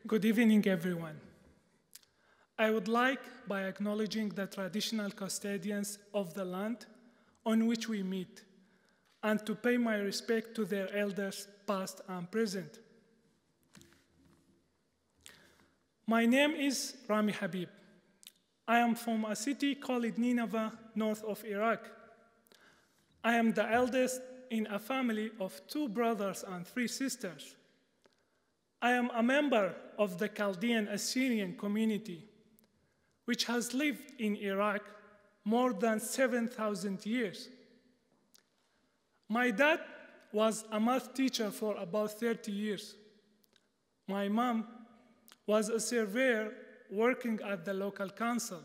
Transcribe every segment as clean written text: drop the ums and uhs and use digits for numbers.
Good evening, everyone. I would like, by acknowledging the traditional custodians of the land on which we meet, and to pay my respect to their elders, past and present. My name is Rami Habeeb. I am from a city called Nineveh, north of Iraq. I am the eldest in a family of 2 brothers and 3 sisters. I am a member of the Chaldean Assyrian community, which has lived in Iraq more than 7,000 years. My dad was a math teacher for about 30 years. My mom was a surveyor working at the local council.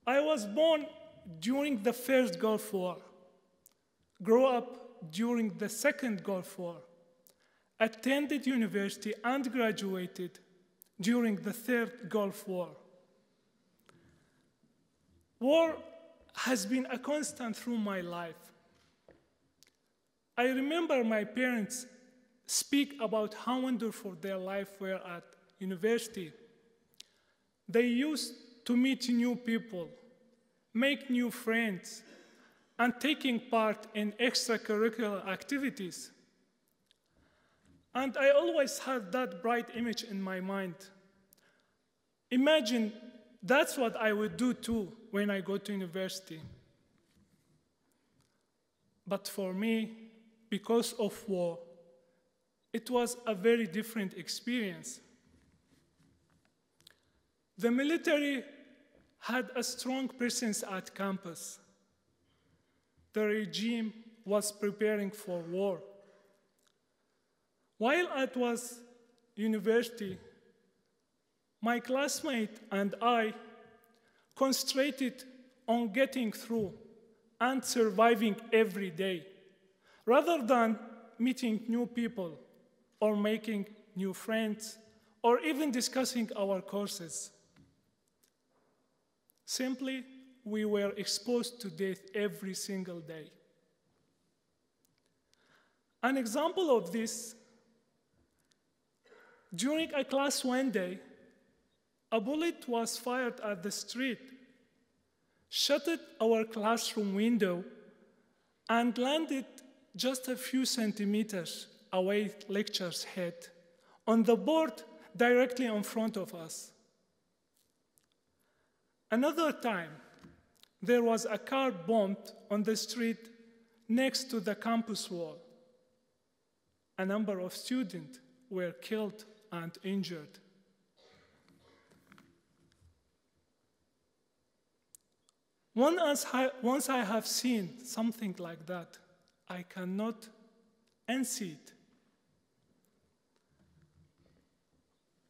I was born during the First Gulf War, grew up during the Second Gulf War, attended university and graduated during the Third Gulf War. War has been a constant through my life. I remember my parents speak about how wonderful their life were at university. They used to meet new people, make new friends, and taking part in extracurricular activities. And I always had that bright image in my mind. Imagine that's what I would do too when I go to university. But for me, because of war, it was a very different experience. The military had a strong presence at campus. The regime was preparing for war. While I was university, my classmate and I concentrated on getting through and surviving every day, rather than meeting new people or making new friends or even discussing our courses. Simply, we were exposed to death every single day. An example of this: during a class one day, a bullet was fired at the street, shattered our classroom window, and landed just a few centimeters away from lecturer's head on the board directly in front of us. Another time, there was a car bombed on the street next to the campus wall. A number of students were killed and injured. Once I have seen something like that, I cannot unsee it.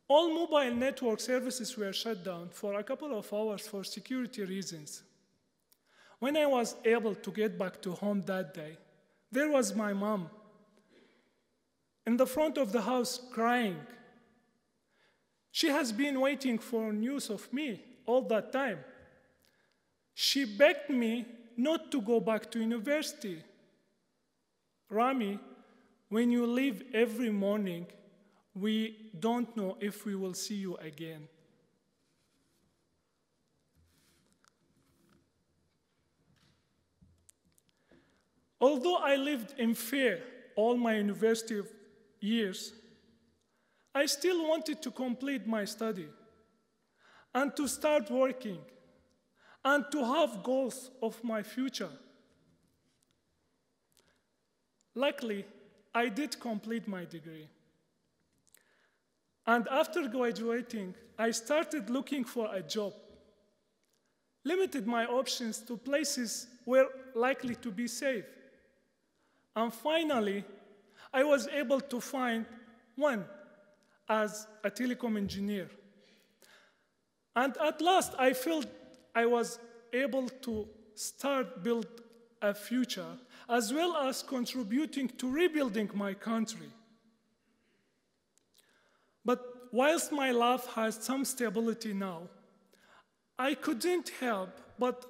All mobile network services were shut down for a couple of hours for security reasons. When I was able to get back to home that day, there was my mom in the front of the house crying. She has been waiting for news of me all that time. She begged me not to go back to university. Rami, when you leave every morning, we don't know if we will see you again. Although I lived in fear all my university years, I still wanted to complete my study and to start working and to have goals of my future. Luckily, I did complete my degree. And after graduating, I started looking for a job, limited my options to places where likely to be safe. And finally, I was able to find one as a telecom engineer. And at last, I felt I was able to start build a future, as well as contributing to rebuilding my country. But whilst my life has some stability now, I couldn't help but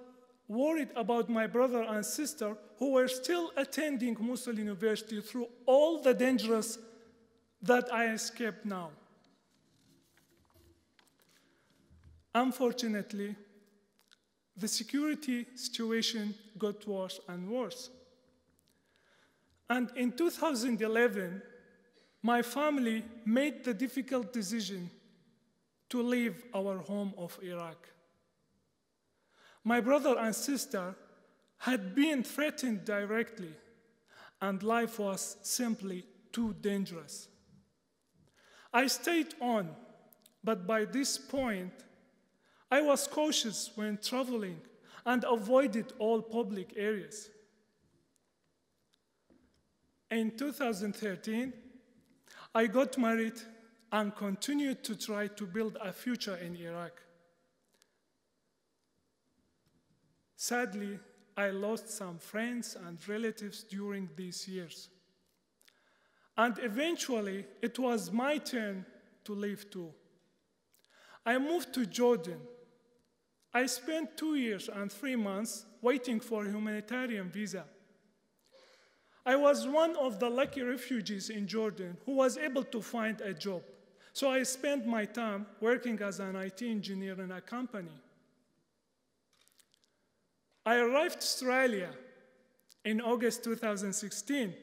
worried about my brother and sister who were still attending Mosul University through all the dangerous that I escaped now. Unfortunately, the security situation got worse and worse. And in 2011, my family made the difficult decision to leave our home of Iraq. My brother and sister had been threatened directly, and life was simply too dangerous. I stayed on, but by this point, I was cautious when traveling and avoided all public areas. In 2013, I got married and continued to try to build a future in Iraq. Sadly, I lost some friends and relatives during these years. And eventually, it was my turn to leave too. I moved to Jordan. I spent 2 years and 3 months waiting for a humanitarian visa. I was one of the lucky refugees in Jordan who was able to find a job. So I spent my time working as an IT engineer in a company. I arrived to Australia in August 2016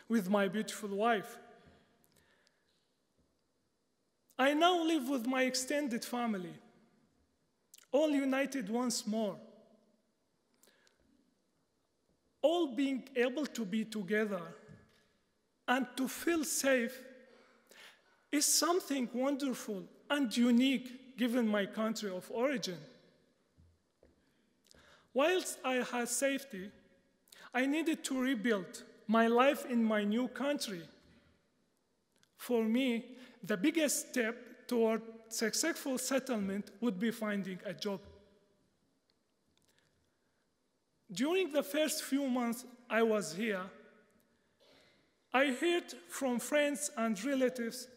with my beautiful wife. I now live with my extended family, all united once more. All being able to be together and to feel safe is something wonderful and unique given my country of origin. Whilst I had safety, I needed to rebuild my life in my new country. For me, the biggest step toward successful settlement would be finding a job. During the first few months I was here, I heard from friends and relatives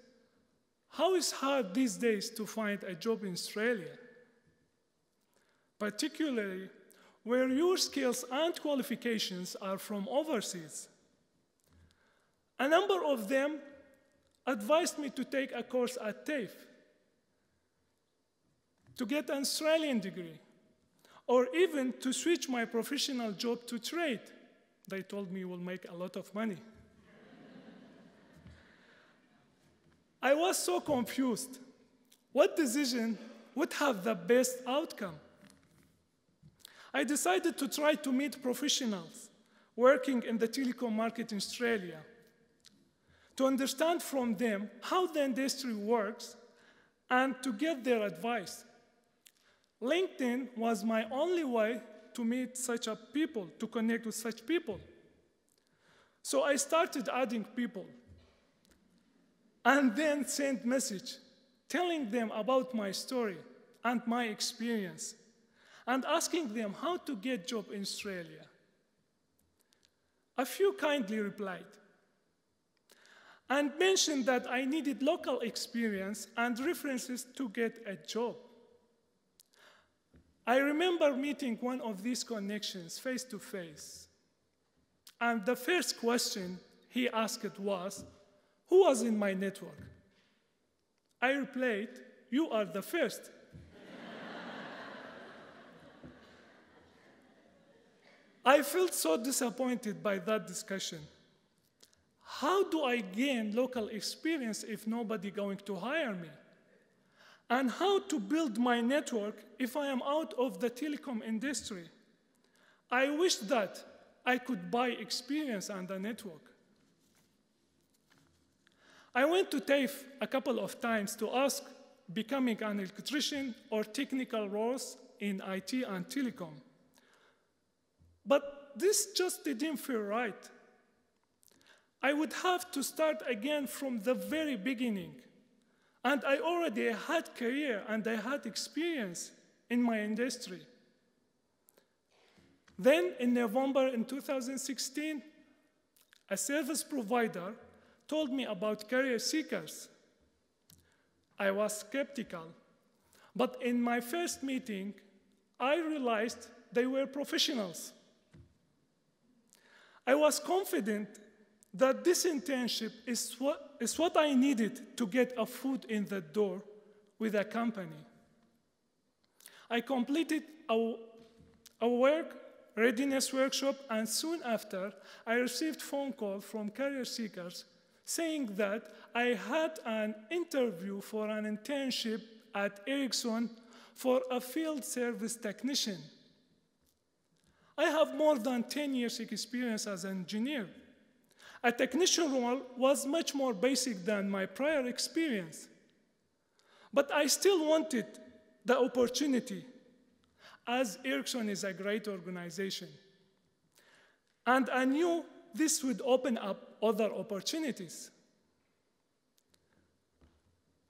how it's hard these days to find a job in Australia, particularly where your skills and qualifications are from overseas. A number of them advised me to take a course at TAFE, to get an Australian degree, or even to switch my professional job to trade. They told me you will make a lot of money. I was so confused. What decision would have the best outcome? I decided to try to meet professionals working in the telecom market in Australia, to understand from them how the industry works and to get their advice. LinkedIn was my only way to meet such people, to connect with such people. So I started adding people and then sent message telling them about my story and my experience and asking them how to get job in Australia. A few kindly replied and mentioned that I needed local experience and references to get a job. I remember meeting one of these connections face to face. And the first question he asked was, who was in my network? I replied, you are the first. I felt so disappointed by that discussion. How do I gain local experience if nobody going to hire me? And how to build my network if I am out of the telecom industry? I wish that I could buy experience and a network. I went to TAFE a couple of times to ask becoming an electrician or technical roles in IT and telecom. But this just didn't feel right. I would have to start again from the very beginning. And I already had career and I had experience in my industry. Then in November in 2016, a service provider told me about CareerSeekers. I was skeptical, but in my first meeting, I realized they were professionals. I was confident that this internship is what I needed to get a foot in the door with a company. I completed a work readiness workshop, and soon after, I received a phone call from CareerSeekers saying that I had an interview for an internship at Ericsson for a field service technician. I have more than 10 years experience as an engineer. A technician role was much more basic than my prior experience. But I still wanted the opportunity, as Ericsson is a great organization. And I knew this would open up other opportunities.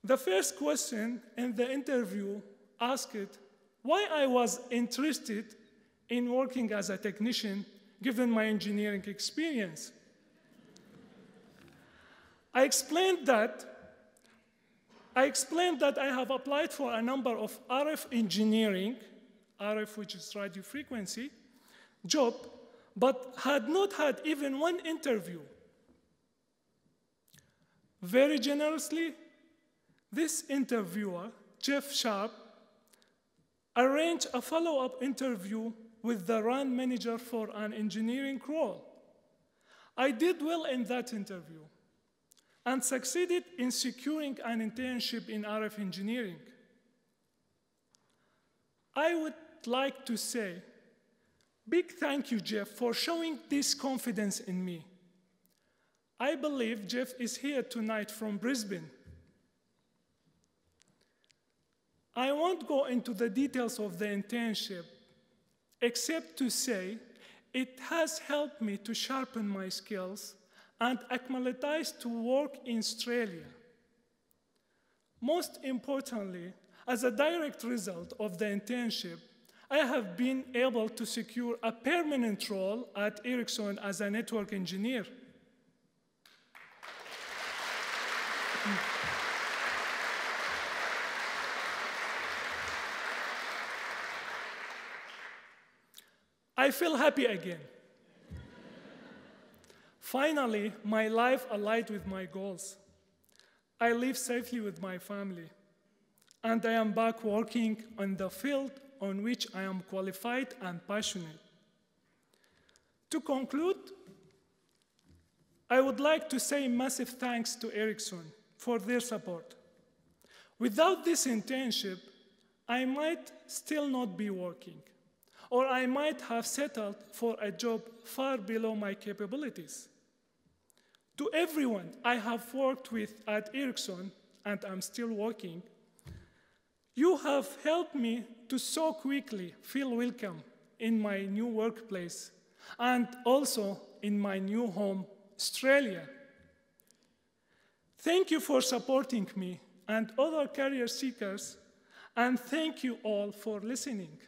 The first question in the interview asked why I was interested in working as a technician given my engineering experience. I explained that I have applied for a number of RF engineering, RF which is radio frequency, job, but had not had even one interview. Very generously, this interviewer, Jeff Sharp, arranged a follow-up interview with the RAN manager for an engineering role. I did well in that interview and succeeded in securing an internship in RF engineering. I would like to say, big thank you, Jeff, for showing this confidence in me. I believe Jeff is here tonight from Brisbane. I won't go into the details of the internship, except to say it has helped me to sharpen my skills and acclimatize to work in Australia. Most importantly, as a direct result of the internship, I have been able to secure a permanent role at Ericsson as a network engineer. I feel happy again. Finally, my life aligned with my goals. I live safely with my family, and I am back working on the field on which I am qualified and passionate. To conclude, I would like to say massive thanks to Ericsson for their support. Without this internship, I might still not be working, or I might have settled for a job far below my capabilities. To everyone I have worked with at Ericsson, and I'm still working, you have helped me to so quickly feel welcome in my new workplace and also in my new home, Australia. Thank you for supporting me and other career seekers, and thank you all for listening.